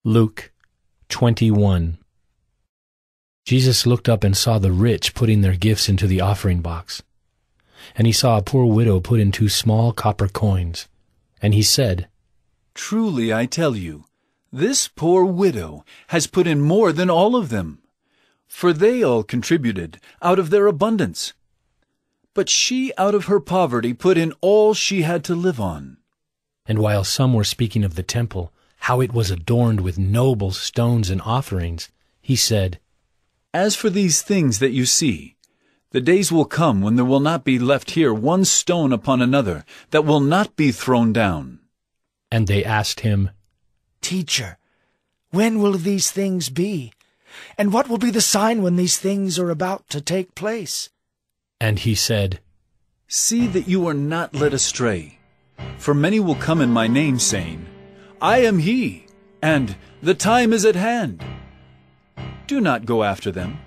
Luke 21. Jesus looked up and saw the rich putting their gifts into the offering box. And he saw a poor widow put in 2 small copper coins. And he said, "Truly I tell you, this poor widow has put in more than all of them, for they all contributed out of their abundance. But she out of her poverty put in all she had to live on." And while some were speaking of the temple, how it was adorned with noble stones and offerings, he said, "As for these things that you see, the days will come when there will not be left here one stone upon another that will not be thrown down." And they asked him, "Teacher, when will these things be? And what will be the sign when these things are about to take place?" And he said, "See that you are not led astray. For many will come in my name, saying, 'I am he,' and 'the time is at hand.' Do not go after them.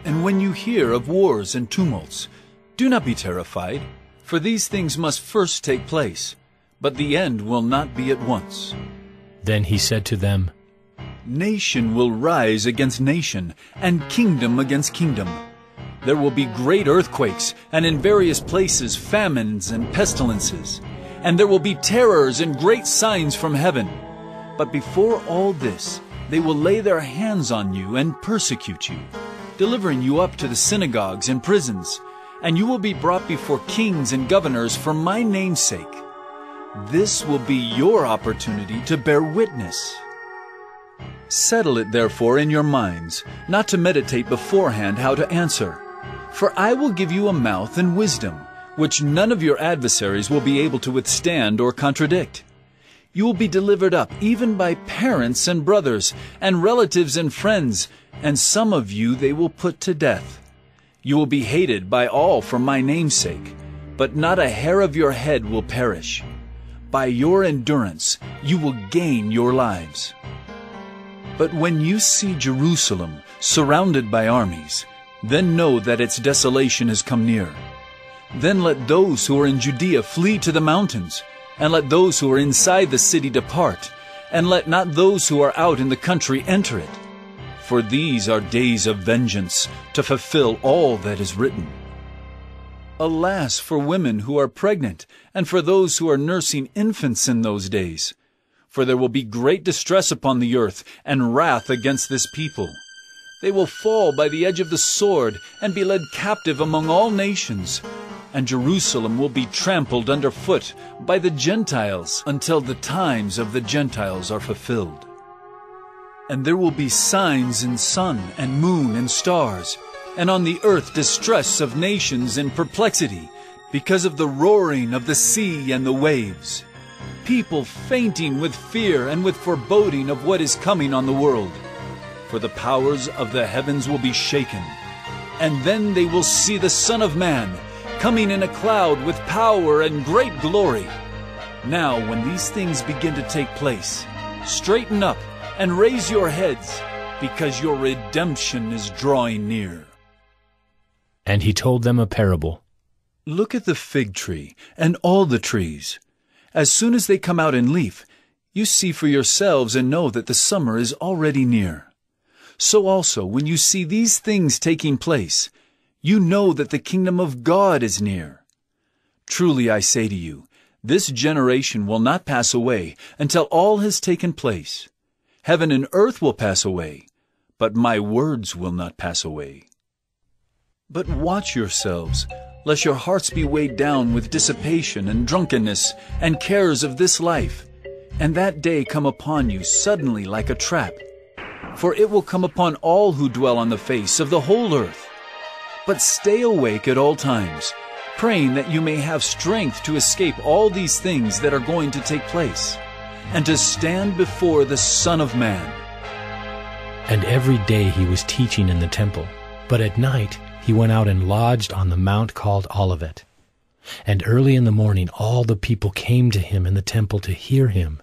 And when you hear of wars and tumults, do not be terrified, for these things must first take place, but the end will not be at once." Then he said to them, "Nation will rise against nation, and kingdom against kingdom. There will be great earthquakes, and in various places famines and pestilences. And there will be terrors and great signs from heaven. But before all this, they will lay their hands on you and persecute you, delivering you up to the synagogues and prisons, and you will be brought before kings and governors for my name's sake. This will be your opportunity to bear witness. Settle it therefore in your minds, not to meditate beforehand how to answer. For I will give you a mouth and wisdom, which none of your adversaries will be able to withstand or contradict. You will be delivered up even by parents and brothers, and relatives and friends, and some of you they will put to death. You will be hated by all for my name's sake, but not a hair of your head will perish. By your endurance you will gain your lives. But when you see Jerusalem surrounded by armies, then know that its desolation has come near. Then let those who are in Judea flee to the mountains, and let those who are inside the city depart, and let not those who are out in the country enter it. For these are days of vengeance, to fulfill all that is written. Alas for women who are pregnant, and for those who are nursing infants in those days. For there will be great distress upon the earth, and wrath against this people. They will fall by the edge of the sword, and be led captive among all nations. And Jerusalem will be trampled underfoot by the Gentiles until the times of the Gentiles are fulfilled. And there will be signs in sun and moon and stars, and on the earth distress of nations in perplexity, because of the roaring of the sea and the waves. People fainting with fear and with foreboding of what is coming on the world. For the powers of the heavens will be shaken. And then they will see the Son of Man coming in a cloud with power and great glory. Now, when these things begin to take place, straighten up and raise your heads, because your redemption is drawing near." And he told them a parable. Look at the fig tree and all the trees. As soon as they come out in leaf, you see for yourselves and know that the summer is already near. So also, when you see these things taking place, you know that the kingdom of God is near. Truly I say to you, this generation will not pass away until all has taken place. Heaven and earth will pass away, but my words will not pass away. But watch yourselves, lest your hearts be weighed down with dissipation and drunkenness and cares of this life, and that day come upon you suddenly like a trap. For it will come upon all who dwell on the face of the whole earth. But stay awake at all times, praying that you may have strength to escape all these things that are going to take place, and to stand before the Son of Man. And every day he was teaching in the temple, but at night he went out and lodged on the mount called Olivet. And early in the morning all the people came to him in the temple to hear him.